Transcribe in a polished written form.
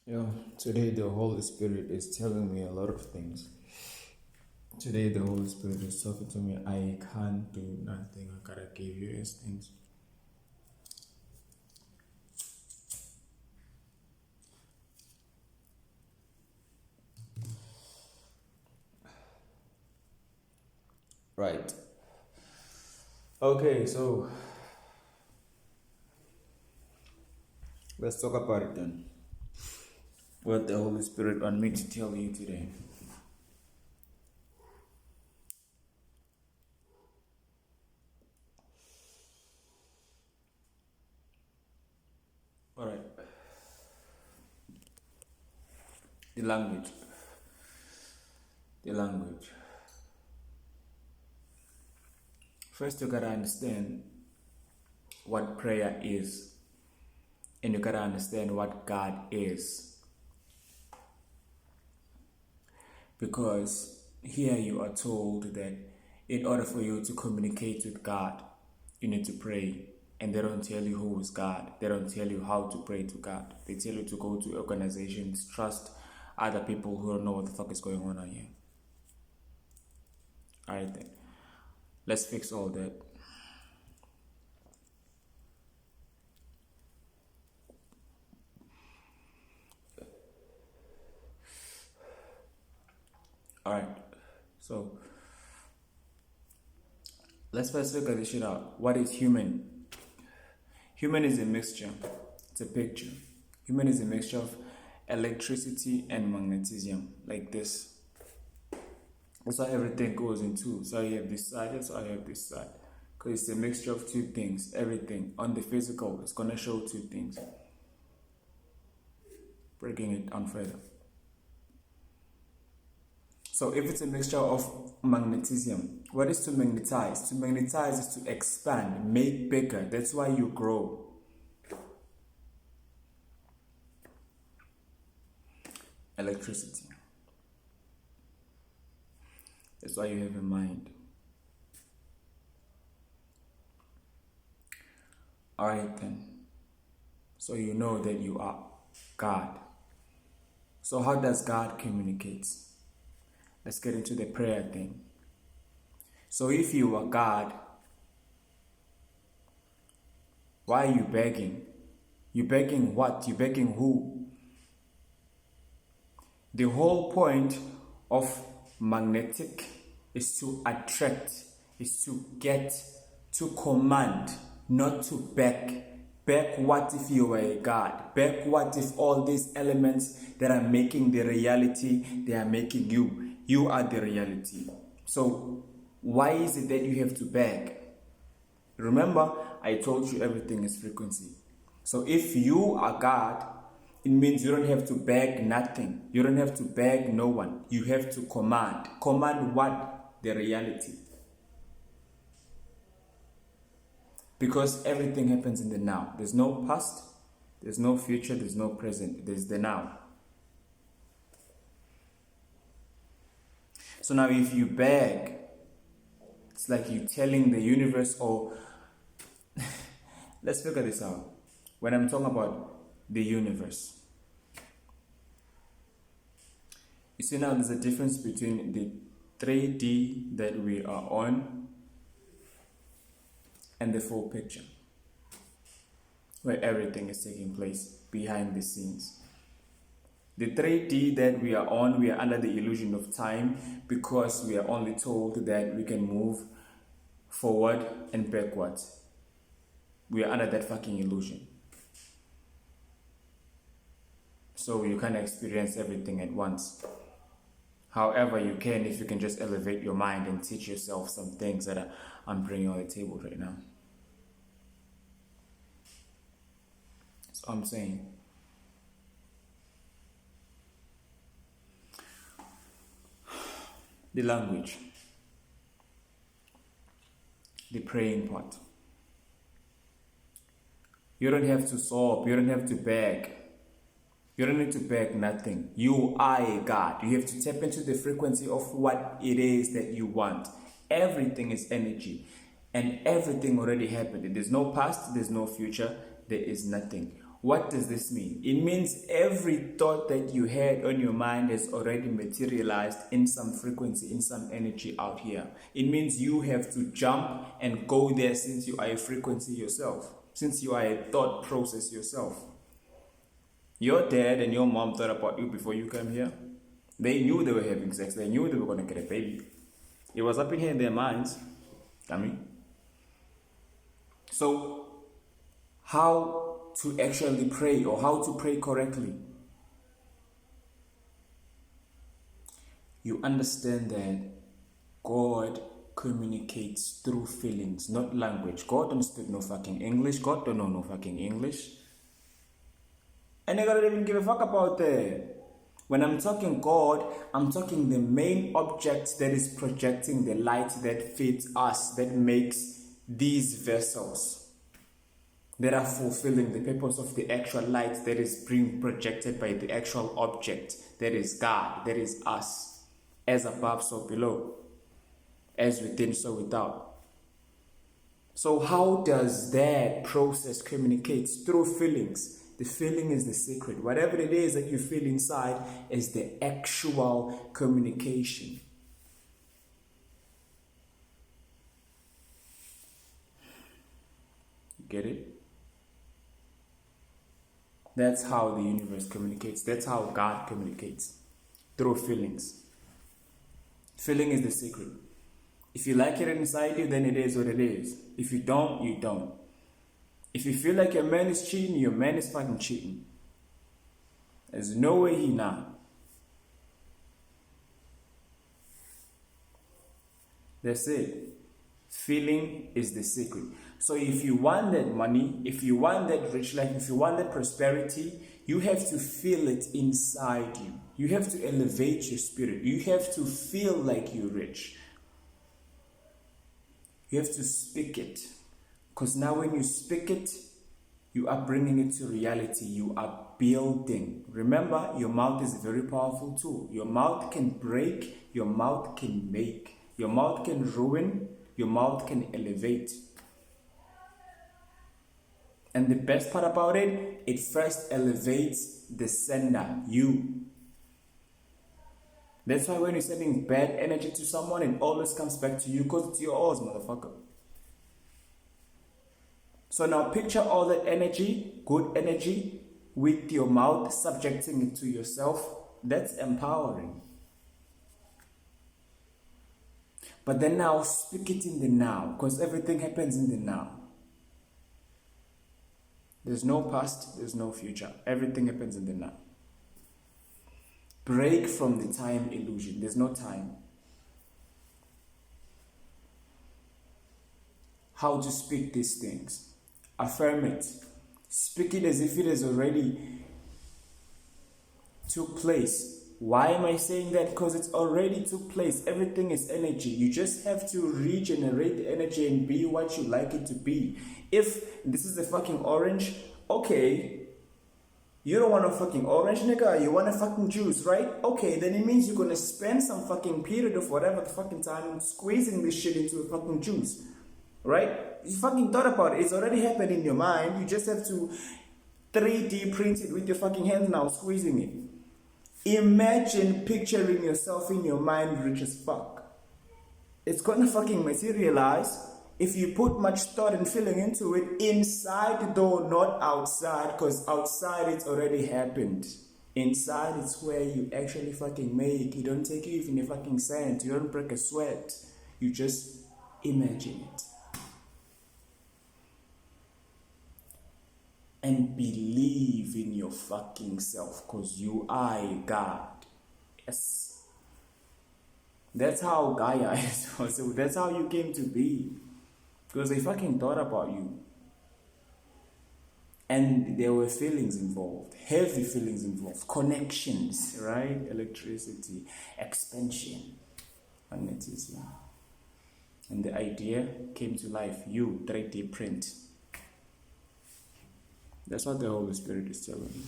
Yeah, today the Holy Spirit is telling me a lot of things. Today the Holy Spirit is talking to me. I can't do nothing. I gotta give you these things. Right. Okay, so let's talk about it then. What the Holy Spirit want me to tell you today. Alright. The language. The language. First you gotta understand what prayer is. And you gotta understand what God is. Because here you are told that in order for you to communicate with God, you need to pray. And they don't tell you who is God. They don't tell you how to pray to God. They tell you to go to organizations, trust other people who don't know what the fuck is going on here. Alright then. Let's fix all that. Alright. So let's first figure this shit out. What is human? Human is a mixture. It's a picture. Human is a mixture of electricity and magnetism, like this. That's why everything goes in two. So you have this side, that's why you have this side. Because it's a mixture of two things. Everything on the physical is gonna show two things. Breaking it down further. So if it's a mixture of magnetism, what is to magnetize? To magnetize is to expand, make bigger. That's why you grow. Electricity. That's why you have a mind. Alright then. So you know that you are God. So how does God communicate? Let's get into the prayer thing. So if you are God, why are you begging? You begging what? You begging who? The whole point of magnetic is to attract, is to get, to command, not to beg. Beg what if you were a God? Beg what if all these elements that are making the reality, they are making you. You are the reality. So why is it that you have to beg? Remember, I told you everything is frequency. So if you are God, it means you don't have to beg nothing. You don't have to beg no one. You have to command. Command what? The reality. Because everything happens in the now. There's no past, there's no future, there's no present. There's the now. So now if you beg, it's like you telling the universe, or let's figure this out. When I'm talking about the universe, you see now there's a difference between the 3D that we are on and the full picture, where everything is taking place behind the scenes. The 3D that we are on, we are under the illusion of time because we are only told that we can move forward and backwards. We are under that fucking illusion. So you can't experience everything at once. However, you can if you can just elevate your mind and teach yourself some things that I'm bringing on the table right now. That's all I'm saying. The language. The praying part. You don't have to sob. You don't have to beg. You don't need to beg nothing. You are a God. You have to tap into the frequency of what it is that you want. Everything is energy. And everything already happened. There's no past, there's no future, there is nothing. What does this mean? It means every thought that you had on your mind has already materialized in some frequency, in some energy out here. It means you have to jump and go there since you are a frequency yourself, since you are a thought process yourself. Your dad and your mom thought about you before you came here. They knew they were having sex. They knew they were going to get a baby. It was up in here in their minds. So, how to actually pray, or how to pray correctly? You understand that God communicates through feelings, not language. God don't speak no fucking English. God don't know no fucking English. And I don't even give a fuck about that. When I'm talking God, I'm talking the main object that is projecting the light that feeds us, that makes these vessels, that are fulfilling the purpose of the actual light that is being projected by the actual object, that is God, that is us. As above, so below. As within, so without. So how does that process communicate? Through feelings. The feeling is the secret. Whatever it is that you feel inside is the actual communication. Get it? That's how the universe communicates. That's how God communicates. Through feelings. Feeling is the secret. If you like it inside you, then it is what it is. If you don't, you don't. If you feel like your man is cheating, your man is fucking cheating. There's no way he not. That's it. Feeling is the secret. So if you want that money, if you want that rich life, if you want that prosperity, you have to feel it inside you. You have to elevate your spirit. You have to feel like you're rich. You have to speak it. Because now when you speak it, you are bringing it to reality. You are building. Remember, your mouth is a very powerful tool. Your mouth can break. Your mouth can make. Your mouth can ruin. Your mouth can elevate. And the best part about it, it first elevates the sender, you. That's why when you're sending bad energy to someone, it always comes back to you because it's yours, motherfucker. So now picture all that energy, good energy, with your mouth, subjecting it to yourself. That's empowering. But then now speak it in the now, because everything happens in the now. There's no past, there's no future. Everything happens in the now. Break from the time illusion. There's no time. How to speak these things. Affirm it. Speak it as if it has already took place. Why am I saying that? Because it's already took place. Everything is energy. You just have to regenerate the energy and be what you like it to be. If this is a fucking orange, okay, you don't want a fucking orange, nigga. You want a fucking juice, right? Okay, then it means you're gonna spend some fucking period of whatever the fucking time squeezing this shit into a fucking juice, right? You fucking thought about it. It's already happened in your mind. You just have to 3D print it with your fucking hands now, squeezing it. Imagine picturing yourself in your mind rich as fuck. It's gonna fucking materialize if you put much thought and feeling into it inside though, not outside, because outside it's already happened. Inside it's where you actually fucking make. You don't take even a fucking cent. You don't break a sweat. You just imagine it. And believe in your fucking self, because you are a God. Yes. That's how Gaia is. So that's how you came to be. Because they fucking thought about you. And there were feelings involved. Heavy feelings involved. Connections, right? Electricity. Expansion. Magnetism. And the idea came to life. You, 3D print. That's what the Holy Spirit is telling you.